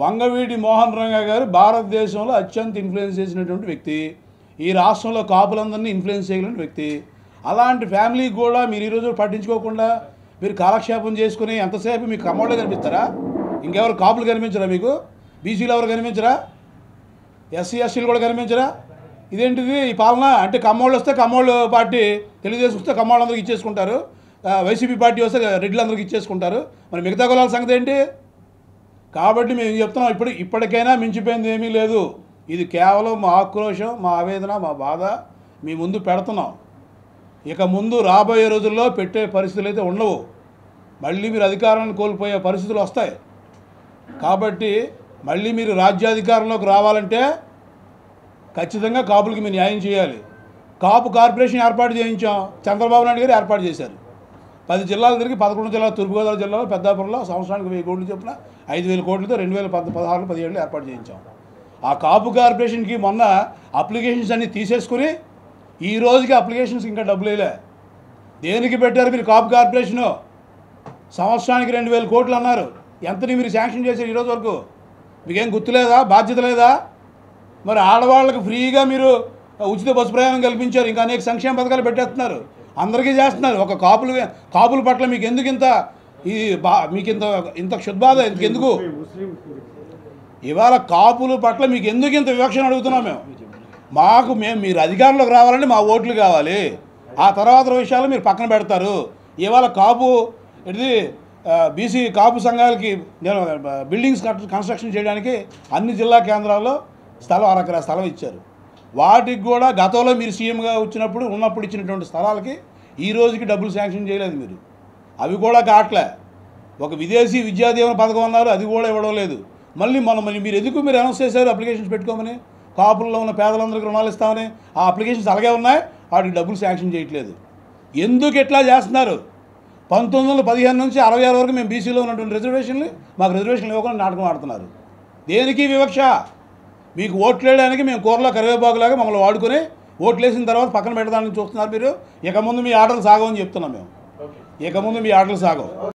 వంగవీటి మోహన్ రంగా గారు భారతదేశంలో అత్యంత ఇన్ఫ్లుయెన్స్ చేసినటువంటి వ్యక్తి, ఈ రాష్ట్రంలో కాపులందరినీ ఇన్ఫ్లుయెన్స్ చేయగలిగిన వ్యక్తి. అలాంటి ఫ్యామిలీకి కూడా మీరు ఈరోజు పట్టించుకోకుండా మీరు కాలక్షేపం చేసుకుని ఎంతసేపు మీకు కమ్మోళ్ళే కనిపిస్తారా? ఇంకెవరు కాపులు కనిపించరా? మీకు బీసీలు ఎవరు కనిపించరా? ఎస్సీ ఎస్టీలు కూడా కనిపించరా? ఇదేంటిది ఈ పాలన? అంటే కమ్మోళ్ళు వస్తే కమ్మోళ్ళు పార్టీ, తెలుగుదేశం వస్తే కమ్మోళ్ళందరికీ ఇచ్చేసుకుంటారు, వైసీపీ పార్టీ వస్తే రెడ్లందరికీ ఇచ్చేసుకుంటారు, మరి మిగతా కులాల సంగతి ఏంటి? కాబట్టి మేము చెప్తున్నాం, ఇప్పటికైనా మించిపోయింది ఏమీ లేదు. ఇది కేవలం మా ఆక్రోశం, మా ఆవేదన, మా బాధ మీ ముందు పెడుతున్నాం. ఇక ముందు రాబోయే రోజుల్లో పెట్టే పరిస్థితులు అయితే ఉండవు. మళ్ళీ మీరు అధికారాన్ని కోల్పోయే పరిస్థితులు వస్తాయి. కాబట్టి మళ్ళీ మీరు రాజ్యాధికారంలోకి రావాలంటే ఖచ్చితంగా కాపులకి మీరు న్యాయం చేయాలి. కాపు కార్పొరేషన్ ఏర్పాటు చేయించాం, చంద్రబాబు నాయుడు గారు ఏర్పాటు చేశారు. 10 జిల్లాలు తిరిగి 11 జిల్లాలు, తూర్పుగోదావరి జిల్లాలో పెద్దాపురంలో సంవత్సరానికి 1000 కోట్లు చొప్పున 5000 కోట్లతో 2016, 17 ఏర్పాటు చేయించాం. ఆ కాపు కార్పొరేషన్కి మొన్న అప్లికేషన్స్ అన్నీ తీసేసుకుని ఈ రోజుకి అప్లికేషన్స్ ఇంకా డబ్బులు వేయలే. దేనికి పెట్టారు మీరు కాపు కార్పొరేషను? సంవత్సరానికి 2000 కోట్లు అన్నారు. ఎంతని మీరు శాంక్షన్ చేశారు ఈరోజు వరకు? మీకేం గుర్తులేదా? బాధ్యత లేదా? మరి ఆడవాళ్ళకి ఫ్రీగా మీరు ఉచిత బస్సు ప్రయాణం కల్పించారు, ఇంకా అనేక సంక్షేమ పథకాలు పెట్టేస్తున్నారు, అందరికీ చేస్తున్నారు. ఒక కాపుల పట్ల మీకు ఎందుకు మీకు ఇంత క్షుద్బాధ ఎందుకు? ఇవాళ కాపుల పట్ల మీకు ఎందుకు ఇంత వివక్షను అడుగుతున్నాం మేము. మీరు అధికారంలోకి రావాలంటే మా ఓట్లు కావాలి, ఆ తర్వాత విషయాలు మీరు పక్కన పెడతారు. ఇవాళ బీసీ కాపు సంఘాలకి నేను బిల్డింగ్స్ కన్స్ట్రక్షన్ చేయడానికి అన్ని జిల్లా కేంద్రాల్లో స్థలం 1 ఎకరా స్థలం ఇచ్చారు. వాటికి కూడా గతంలో మీరు సీఎంగా ఉన్నప్పుడు ఇచ్చినటువంటి స్థలాలకి ఈ రోజుకి డబ్బులు శాంక్షన్ చేయలేదు మీరు. అవి కూడా కావట్లే. ఒక విదేశీ విద్యాదీవెన పథకం అన్నారు, అది కూడా ఇవ్వడం లేదు. మళ్ళీ మీరు అనౌన్స్ చేశారు అప్లికేషన్స్ పెట్టుకోమని, కాపుల్లో ఉన్న పేదలందరికీ రుణాలు ఇస్తామని. ఆ అప్లికేషన్స్ అలాగే ఉన్నాయి, వాటికి డబ్బులు శాంక్షన్ చేయట్లేదు. ఎందుకు ఎట్లా చేస్తున్నారు? 1915 నుంచి 66 వరకు మేము బీసీలో ఉన్నటువంటి మాకు రిజర్వేషన్లు ఇవ్వకుండా నాటకం ఆడుతున్నారు. దేనికి వివక్ష? మీకు ఓట్లు వేయడానికి మేము కూరలో కరివేపాకులాగా మమ్మల్ని వాడుకొని ఓట్లు వేసిన తర్వాత పక్కన పెట్టడానికి చూస్తున్నారు మీరు. ఇక ముందు మీ ఆటలు సాగవని చెప్తున్నాం మేము. ఇక ముందు మీ ఆటలు సాగవు.